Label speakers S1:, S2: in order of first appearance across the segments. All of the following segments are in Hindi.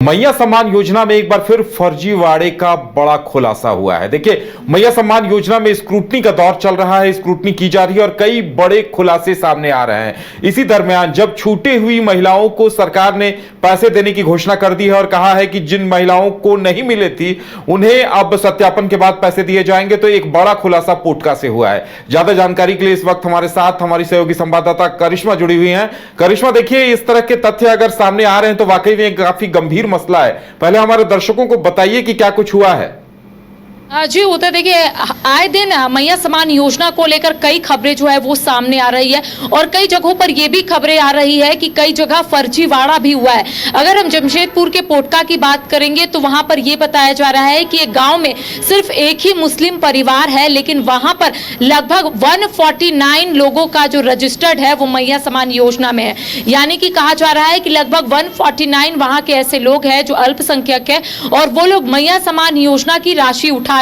S1: मैया सम्मान योजना में एक बार फिर फर्जीवाड़े का बड़ा खुलासा हुआ है। देखिए, मैया सम्मान योजना में स्क्रूटनी का दौर चल रहा है, स्क्रूटनी की जा रही है और कई बड़े खुलासे सामने आ रहे हैं। इसी दरमियान जब छूटे हुई महिलाओं को सरकार ने पैसे देने की घोषणा कर दी है और कहा है कि जिन महिलाओं को नहीं मिले थी उन्हें अब सत्यापन के बाद पैसे दिए जाएंगे, तो एक बड़ा खुलासा पोटका से हुआ है। ज्यादा जानकारी के लिए इस वक्त हमारे साथ हमारी सहयोगी संवाददाता करिश्मा जुड़ी हुई हैं। करिश्मा, देखिए, इस तरह के तथ्य अगर सामने आ रहे हैं तो वाकई में काफी गंभीर मसला है। पहले हमारे दर्शकों को बताइए कि क्या कुछ हुआ है।
S2: जी होता, देखिए, आए दिन मैया सम्मान योजना को लेकर कई खबरें जो है वो सामने आ रही है और कई जगहों पर ये भी खबरें आ रही है कि कई जगह फर्जीवाड़ा भी हुआ है। अगर हम जमशेदपुर के पोटका की बात करेंगे तो वहां पर यह बताया जा रहा है कि एक गांव में सिर्फ एक ही मुस्लिम परिवार है, लेकिन वहां पर लगभग 149 लोगों का जो रजिस्टर्ड है वो मैया सम्मान योजना में है। यानी कि कहा जा रहा है कि लगभग 149 वहां के ऐसे लोग हैं जो अल्पसंख्यक है और वो लोग मैया सम्मान योजना की राशि उठा रहे।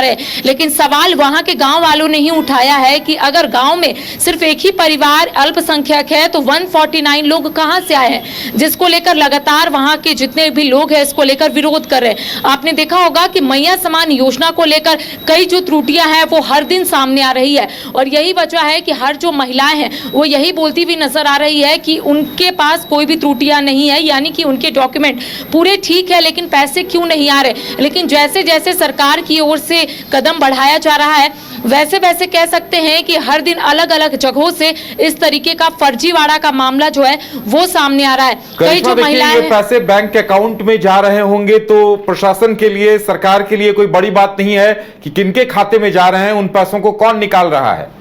S2: लेकिन सवाल वहां के गांव वालों ने ही उठाया है कि अगर गांव में सिर्फ एक ही परिवार अल्पसंख्यक है तो 149 लोग कहां से आए हैं, जिसको लेकर लगातार वहां के जितने भी लोग हैं इसको लेकर विरोध कर रहे हैं। आपने देखा होगा कि मैया सम्मान योजना को लेकर कई जो त्रुटियां हैं वो हर दिन सामने आ रही है और यही वजह है कि हर जो महिलाएं हैं वो यही बोलती हुई नजर आ रही है कि उनके पास कोई भी त्रुटियां नहीं है, यानी कि उनके डॉक्यूमेंट पूरे ठीक है लेकिन पैसे क्यों नहीं आ रहे। लेकिन जैसे जैसे सरकार की ओर से कदम बढ़ाया जा रहा है वैसे वैसे कह सकते हैं कि हर दिन अलग अलग जगहों से इस तरीके का फर्जीवाड़ा का मामला जो है वो सामने आ रहा है। कई जो महिलाएं
S1: पैसे बैंक अकाउंट में जा रहे होंगे तो प्रशासन के लिए, सरकार के लिए कोई बड़ी बात नहीं है कि किनके खाते में जा रहे हैं, उन पैसों को कौन निकाल रहा है।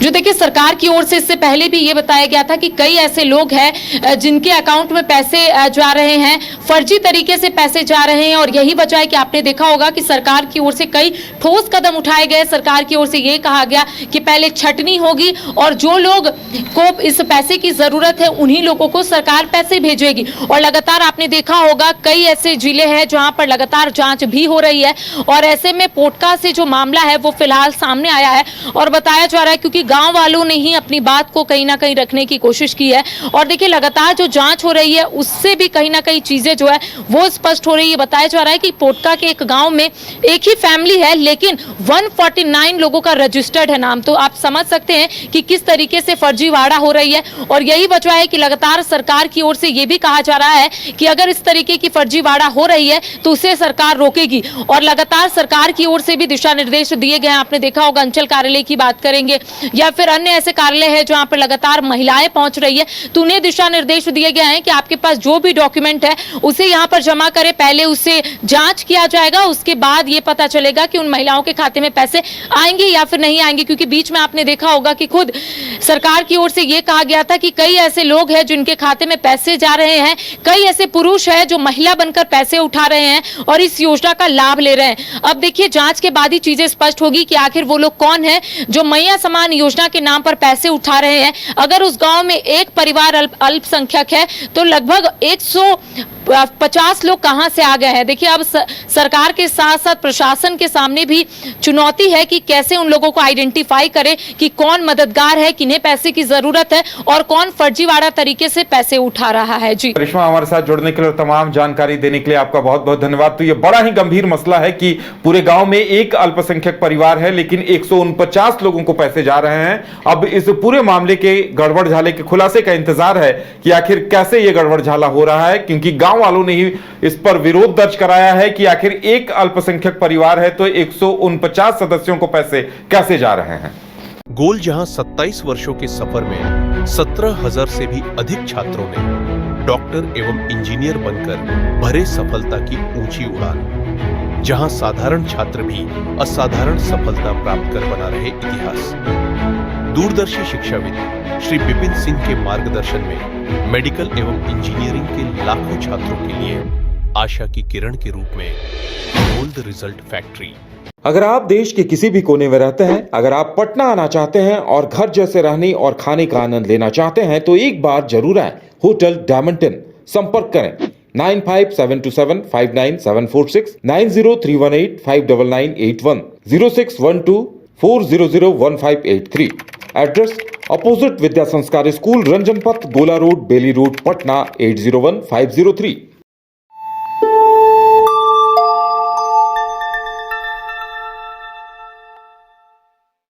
S2: जो देखिए, सरकार की ओर से इससे पहले भी ये बताया गया था कि कई ऐसे लोग हैं जिनके अकाउंट में पैसे जा रहे हैं, फर्जी तरीके से पैसे जा रहे हैं और यही वजह है कि आपने देखा होगा कि सरकार की ओर से कई ठोस कदम उठाए गए। सरकार की ओर से ये कहा गया कि पहले छटनी होगी और जो लोग को इस पैसे की जरूरत है उन्हीं लोगों को सरकार पैसे भेजेगी। और लगातार आपने देखा होगा कई ऐसे जिले हैं जहां पर लगातार जांच भी हो रही है और ऐसे में पोटका से जो मामला है वो फिलहाल सामने आया है और बताया जा रहा है क्योंकि गांव वालों ने ही अपनी बात को कहीं ना कहीं रखने की कोशिश की है। और देखिए, लगातार जो जांच हो रही है उससे भी कहीं ना कहीं चीजें जो है वो स्पष्ट हो रही है। बताया जा रहा है कि पोटका के एक गांव में एक ही फैमिली है लेकिन 149 लोगों का रजिस्टर्ड है नाम, तो आप समझ सकते हैं कि किस तरीके से फर्जीवाड़ा हो रही है। और यही वजह है कि लगातार सरकार की ओर से यह भी कहा जा रहा है कि अगर इस तरीके की फर्जीवाड़ा हो रही है तो उसे सरकार रोकेगी और लगातार सरकार की ओर से भी दिशा निर्देश दिए गए हैं। आपने देखा होगा अंचल कार्यालय की बात करेंगे या फिर अन्य ऐसे कार्यालय है जहां पर लगातार महिलाएं पहुंच रही है तो उन्हें दिशा निर्देश दिए गए हैं कि आपके पास जो भी डॉक्यूमेंट है उसे यहां पर जमा करें, पहले उसे जांच किया जाएगा, उसके बाद ये पता चलेगा कि उन महिलाओं के खाते में पैसे आएंगे या फिर नहीं आएंगे। क्योंकि बीच में आपने देखा होगा कि खुद सरकार की ओर से यह कहा गया था कि कई ऐसे लोग हैं जिनके खाते में पैसे जा रहे हैं, कई ऐसे पुरुष है जो महिला बनकर पैसे उठा रहे हैं और इस योजना का लाभ ले रहे हैं। अब देखिए, जांच के बाद ही चीजें स्पष्ट होगी कि आखिर वो लोग कौन है जो मैया सम्मान योजना के नाम पर पैसे उठा रहे हैं। अगर उस गांव में एक परिवार अल्पसंख्यक है तो लगभग 150 लोग कहां से आ गए हैं। देखिए, अब सरकार के साथ साथ प्रशासन के सामने भी चुनौती है कि कैसे उन लोगों को आइडेंटिफाई करे कि कौन मददगार है, किन्हें पैसे की जरूरत है और कौन फर्जीवाड़ा तरीके से पैसे उठा रहा है। जी
S1: करिश्मा, हमारे साथ जुड़ने के लिए, तमाम जानकारी देने के लिए आपका बहुत बहुत धन्यवाद। तो ये बड़ा ही गंभीर मसला है कि पूरे गांव में एक अल्पसंख्यक परिवार है लेकिन 149 लोगों को पैसे जा रहे हैं। अब इस पूरे मामले के गड़बड़ झाले के खुलासे का इंतजार है कि आखिर कैसे यह गड़बड़ झाला हो रहा है, क्योंकि गांव वालों ने ही इस पर विरोध दर्ज कराया है कि आखिर एक अल्पसंख्यक परिवार है तो 149 सदस्यों को पैसे कैसे जा रहे हैं।
S3: गोल जहां 27 वर्षों के सफर में 17,000 से भी अधिक छात्रों ने डॉक्टर एवं इंजीनियर बनकर भरे सफलता की ऊंची उड़ान, जहां साधारण छात्र भी असाधारण सफलता प्राप्त कर बना रहे इतिहास। दूरदर्शी शिक्षाविद श्री विपिन सिंह के मार्गदर्शन में मेडिकल एवं इंजीनियरिंग के लाखों छात्रों के लिए आशा की किरण के रूप में गोल्ड रिजल्ट फैक्ट्री।
S1: अगर आप देश के किसी भी कोने में रहते हैं, अगर आप पटना आना चाहते हैं और घर जैसे रहने और खाने का आनंद लेना चाहते हैं तो एक बार जरूर आए होटल डायमंटन। संपर्क करें 9572759746, 9031859981, 0612400158 एड्रेस अपोजिट विद्या संस्कार स्कूल, रंजन पथ, गोला रोड, बेली रोड, पटना 801503।